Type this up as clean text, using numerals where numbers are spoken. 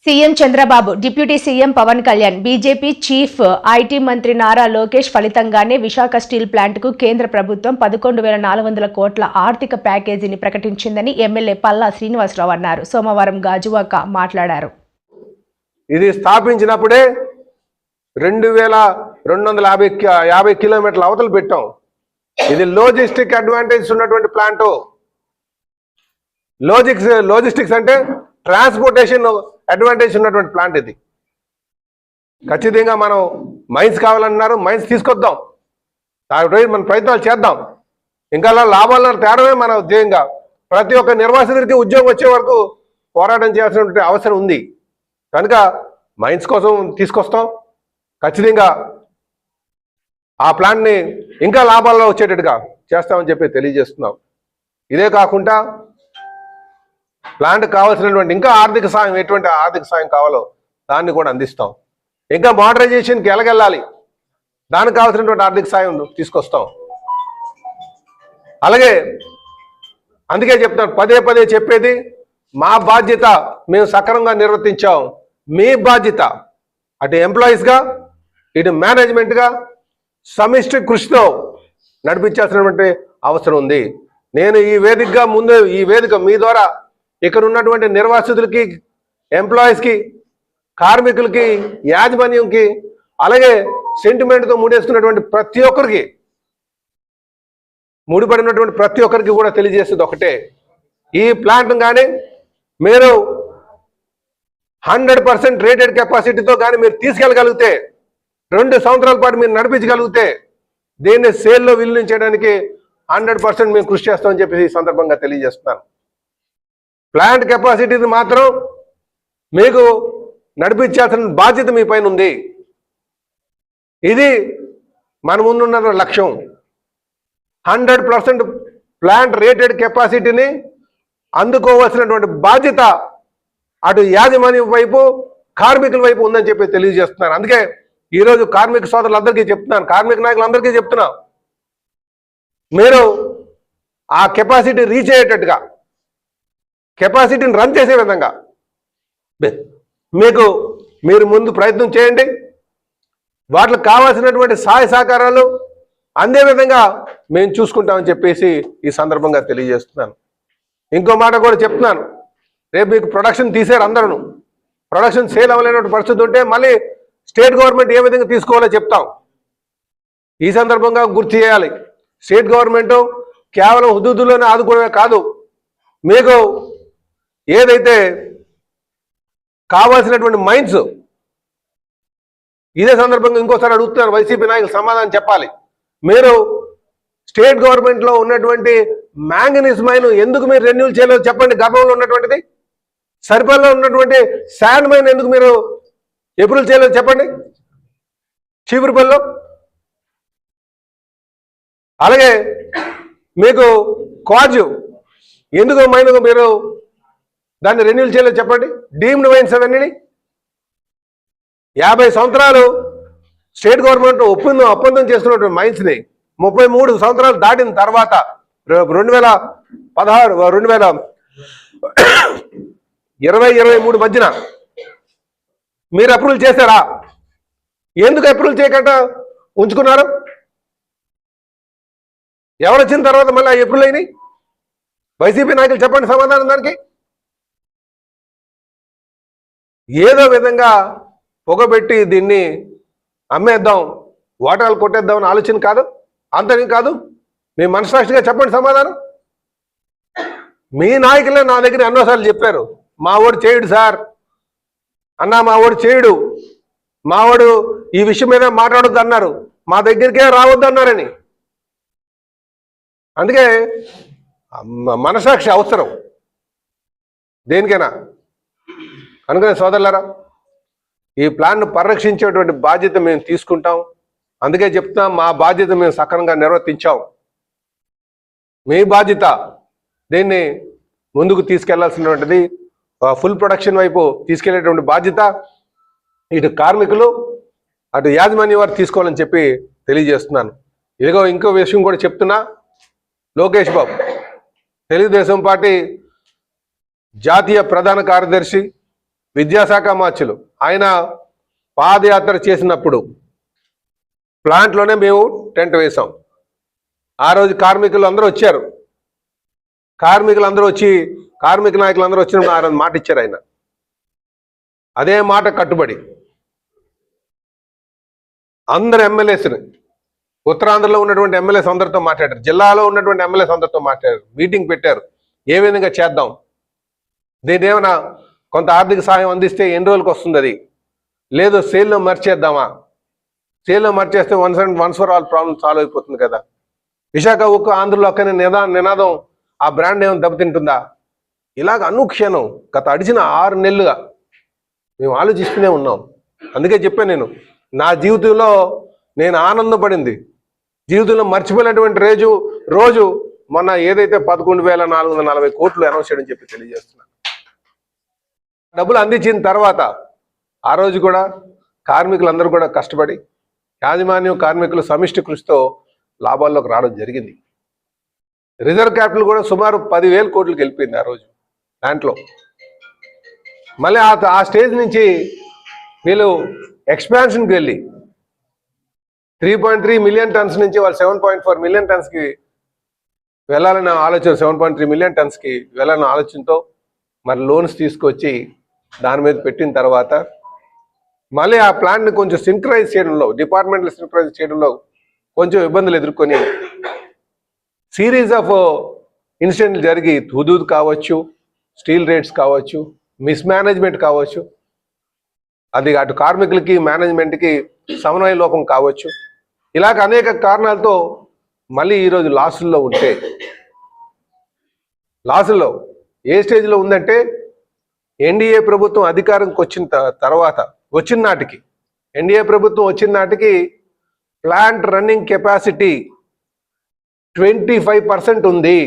CM Chandrababu, deputy CM Pawan Kalyan, BJP chief IT మంత్రి నారా లోకేష్ ఫలితంగానే Visakha steel ప్లాంట్కు కేంద్ర ప్రభుత్వం 11,400 కోట్ల ఆర్థిక ప్యాకేజీని ప్రకటించిందని ఎమ్మెల్యే పల్లా శ్రీనివాసరావు అన్నారు. సోమవారం గాజువాక మాట్లాడారు. ఇది స్థాపించినప్పుడే 2,250 కిలోమీటర్ల అవతల పెట్టాం. ఇది లాజిస్టిక్ అడ్వాంటేజ్ ఉన్నటువంటి ప్లాంట్. లాజిస్టిక్స్ అంటే ట్రాన్స్పోర్టేషన్ అడ్వాంటేజ్ ఉన్నటువంటి ప్లాంట్. ఇది ఖచ్చితంగా మనం మైన్స్ కావాలన్నారు, మైన్స్ తీసుకొద్దాం, మన ప్రయత్నాలు చేద్దాం. ఇంకా లాభాలను తేడమే మన ధ్యేయంగా. ప్రతి ఒక్క నిర్వాసితుడికి ఉద్యోగం వచ్చే వరకు పోరాటం చేయాల్సినటువంటి అవసరం ఉంది. కనుక మైన్స్ కోసం తీసుకొస్తాం. ఖచ్చితంగా ఆ ప్లాంట్ని ఇంకా లాభాల్లో వచ్చేటట్టుగా చేస్తామని చెప్పి తెలియజేస్తున్నాం. ఇదే కాకుండా ప్లాంట్ కావాల్సినటువంటి ఇంకా ఆర్థిక సాయం, ఎటువంటి ఆర్థిక సాయం కావాలో దాన్ని కూడా అందిస్తాం. ఇంకా మోడరైజేషన్కి ఎలాగెళ్ళాలి, దానికి కావాల్సినటువంటి ఆర్థిక సాయం తీసుకొస్తాం. అలాగే అందుకే చెప్తాను, పదే పదే చెప్పేది, మా బాధ్యత మేము సక్రమంగా నిర్వర్తించాం. మీ బాధ్యత అటు ఎంప్లాయీస్గా ఇటు మేనేజ్మెంట్గా సమిష్టి కృషితో నడిపించాల్సినటువంటి అవసరం ఉంది. నేను ఈ వేదిక మీ ద్వారా ఇక్కడ ఉన్నటువంటి నిర్వాసితులకి, ఎంప్లాయీస్కి, కార్మికులకి, యాజమాన్యంకి, అలాగే సెంటిమెంట్తో ముడేస్తున్నటువంటి ప్రతి ఒక్కరికి, ముడిపడినటువంటి ప్రతి ఒక్కరికి కూడా తెలియజేసేది ఒకటే, ఈ ప్లాంట్ కానీ మీరు 100% రేటెడ్ కెపాసిటీతో కానీ మీరు తీసుకెళ్ళగలిగితే, 2 సంవత్సరాల పాటు మీరు నడిపించగలిగితే, దీన్ని సేల్లో విలీనం చేయడానికి 100% మేము కృషి చేస్తామని చెప్పి ఈ సందర్భంగా తెలియజేస్తున్నాను. ప్లాంట్ కెపాసిటీని మాత్రం మీకు నడిపించాల్సిన బాధ్యత మీ పైన ఉంది. ఇది మన ముందున్న లక్ష్యం. 100% ప్లాంట్ రేటెడ్ కెపాసిటీని అందుకోవాల్సినటువంటి బాధ్యత అటు యాజమాన్యం వైపు, కార్మికుల వైపు ఉందని చెప్పి తెలియజేస్తున్నాను. అందుకే ఈరోజు కార్మిక సోదరులందరికీ చెప్తున్నాను, కార్మిక నాయకులందరికీ చెప్తున్నా, మీరు ఆ కెపాసిటీ రీచ్ అయ్యేటట్టుగా, కెపాసిటీని రన్ చేసే విధంగా మీరు ముందు ప్రయత్నం చేయండి. వాటికి కావాల్సినటువంటి సహాయ సహకారాలు అందే విధంగా మేము చూసుకుంటామని చెప్పేసి ఈ సందర్భంగా తెలియజేస్తున్నాను. ఇంకో మాట కూడా చెప్తున్నాను, రేపు మీకు ప్రొడక్షన్ తీసారు, అందరూ ప్రొడక్షన్ సేల్ అవ్వలేనటువంటి పరిస్థితి ఉంటే మళ్ళీ స్టేట్ గవర్నమెంట్ ఏ విధంగా తీసుకోవాలో చెప్తాం. ఈ సందర్భంగా గుర్తు చేయాలి, స్టేట్ గవర్నమెంట్ కేవలం హుదూదులోనే ఆదుకోవడమే కాదు, మీకు ఏదైతే కావాల్సినటువంటి మైన్స్, ఇదే సందర్భంగా ఇంకోసారి అడుగుతున్నాను, వైసీపీ నాయకులు సమాధానం చెప్పాలి. మీరు స్టేట్ గవర్నమెంట్లో ఉన్నటువంటి మ్యాంగనీస్ మైన్ ఎందుకు మీరు రెన్యూల్ చేయలేదు చెప్పండి. గర్భంలో ఉన్నటువంటిది, సరిపల్లో ఉన్నటువంటి శాండ్ మైన్ ఎందుకు మీరు ఎప్రూవల్ చేయలేదు చెప్పండి. చీపురుపల్లిలో అలాగే మీకు క్వాజు ఎందుకు మైన్ మీరు దాన్ని రెన్యూల్ చేయలేదు చెప్పండి. డీమ్డ్ మైన్స్ అవన్నీ 50 సంవత్సరాలు స్టేట్ గవర్నమెంట్ ఒప్పందం చేసుకున్నటువంటి మైన్స్ని 33 సంవత్సరాలు దాటిన తర్వాత 2023 మధ్యన మీరు అప్రూవల్ చేశారా? ఎందుకు అప్రూవల్ చేయకుండా ఉంచుకున్నారు? ఎవరు వచ్చిన తర్వాత మళ్ళీ అప్రూవల్ అయినాయి? వైసీపీ నాయకులు చెప్పండి సమాధానం దానికి. ఏదో విధంగా పొగబెట్టి దీన్ని అమ్మేద్దాం, వాటాలు కొట్టేద్దాం అని ఆలోచన కాదు, అంతని కాదు. మీ మనసాక్షిగా చెప్పండి సమాధానం. మీ నాయకులే నా దగ్గర ఎన్నోసార్లు చెప్పారు, మా వాడు చేయడు సార్ అన్నా, మా వాడు చేయడు, మా వాడు ఈ విషయం మీద మాట్లాడొద్దు అన్నారు, మా దగ్గరికే రావద్దు అన్నారని. అందుకే మనసాక్షి అవసరం దేనికైనా. అనుకునే సోదరులారా, ఈ ప్లాన్ను పరిరక్షించేటువంటి బాధ్యత మేము తీసుకుంటాం. అందుకే చెప్తాం, మా బాధ్యత మేము సక్రమంగా నిర్వర్తించాం. మీ బాధ్యత దీన్ని ముందుకు తీసుకెళ్లాల్సినటువంటిది, ఫుల్ ప్రొడక్షన్ వైపు తీసుకెళ్లేటువంటి బాధ్యత ఇటు కార్మికులు అటు యాజమాన్యం వారు తీసుకోవాలని చెప్పి తెలియజేస్తున్నాను. ఇదిగో ఇంకో విషయం కూడా చెప్తున్నా, లోకేష్ బాబు తెలుగుదేశం పార్టీ జాతీయ ప్రధాన కార్యదర్శి, విద్యాశాఖ మార్చులు ఆయన పాదయాత్ర చేసినప్పుడు ప్లాంట్లోనే మేము టెంట్ వేసాం. ఆ రోజు కార్మికులు అందరూ వచ్చారు. కార్మిక నాయకులు అందరూ వచ్చినప్పుడు ఆ రోజు మాట ఇచ్చారు ఆయన. అదే మాట కట్టుబడి అందరు ఎమ్మెల్యేస్ని, ఉత్తరాంధ్రలో ఉన్నటువంటి ఎమ్మెల్యేస్ అందరితో మాట్లాడారు, జిల్లాలో ఉన్నటువంటి ఎమ్మెల్యేస్ అందరితో మాట్లాడారు, మీటింగ్ పెట్టారు. ఏ విధంగా చేద్దాం, దీని ఏమైనా కొంత ఆర్థిక సహాయం అందిస్తే ఎన్ని రోజులకు వస్తుంది, అది లేదు సేల్లో మర్చేద్దామా, సేల్లో మర్చేస్తే once for all problem solve అయిపోతుంది కదా. విశాఖ ఉక్కు ఆంధ్రలో ఒక్కనే నినాదం ఆ బ్రాండ్ ఏమైనా దెబ్బతింటుందా? ఇలాగ అనుక్షణం గత అడిచిన 6 నెలలుగా మేము ఆలోచిస్తూనే ఉన్నాం. అందుకే చెప్పాను, నేను నా జీవితంలో నేను ఆనందపడింది, జీవితంలో మర్చిపోయినటువంటి రోజు మొన్న ఏదైతే 11,440 కోట్లు అనౌన్స్ చేయడం చెప్పి తెలియజేస్తున్నాను. డబ్బులు అందించిన తర్వాత ఆ రోజు కూడా కార్మికులందరూ కూడా కష్టపడి యాజమాన్యం కార్మికులు సమిష్టి కృషితో లాభాల్లోకి రావడం జరిగింది. రిజర్వ్ క్యాపిటల్ కూడా సుమారు 10,000 కోట్లకి వెళ్ళిపోయింది ఆ రోజు దాంట్లో. మళ్ళీ ఆ స్టేజ్ నుంచి వీళ్ళు ఎక్స్పాన్షన్కి వెళ్ళి 3.3 మిలియన్ టన్స్ నుంచి వాళ్ళు 7.4 మిలియన్ టన్స్కి వెళ్ళాలన్న ఆలోచన, 7.3 మిలియన్ టన్స్కి వెళ్ళాలన్న ఆలోచనతో మరి లోన్స్ తీసుకొచ్చి దాని మీద పెట్టిన తర్వాత మళ్ళీ ఆ ప్లాంట్ని కొంచెం సింక్రైజ్ చేయడంలో, డిపార్ట్మెంట్లు సింక్రైజ్ చేయడంలో కొంచెం ఇబ్బందులు ఎదుర్కొని సిరీస్ ఆఫ్ ఇన్సిడెంట్లు జరిగి హుదూద్ కావచ్చు, స్టీల్ రేట్స్ కావచ్చు, మిస్మేనేజ్మెంట్ కావచ్చు, అది అటు కార్మికులకి మేనేజ్మెంట్కి సమన్వయ లోపం కావచ్చు, ఇలాగ అనేక కారణాలతో మళ్ళీ ఈరోజు లాసుల్లో ఉంటే, లాసుల్లో ఏ స్టేజ్లో ఉందంటే ఎన్డీఏ ప్రభుత్వం అధికారంకి వచ్చిన నాటికి ప్లాంట్ రన్నింగ్ కెపాసిటీ 25% ఉంది.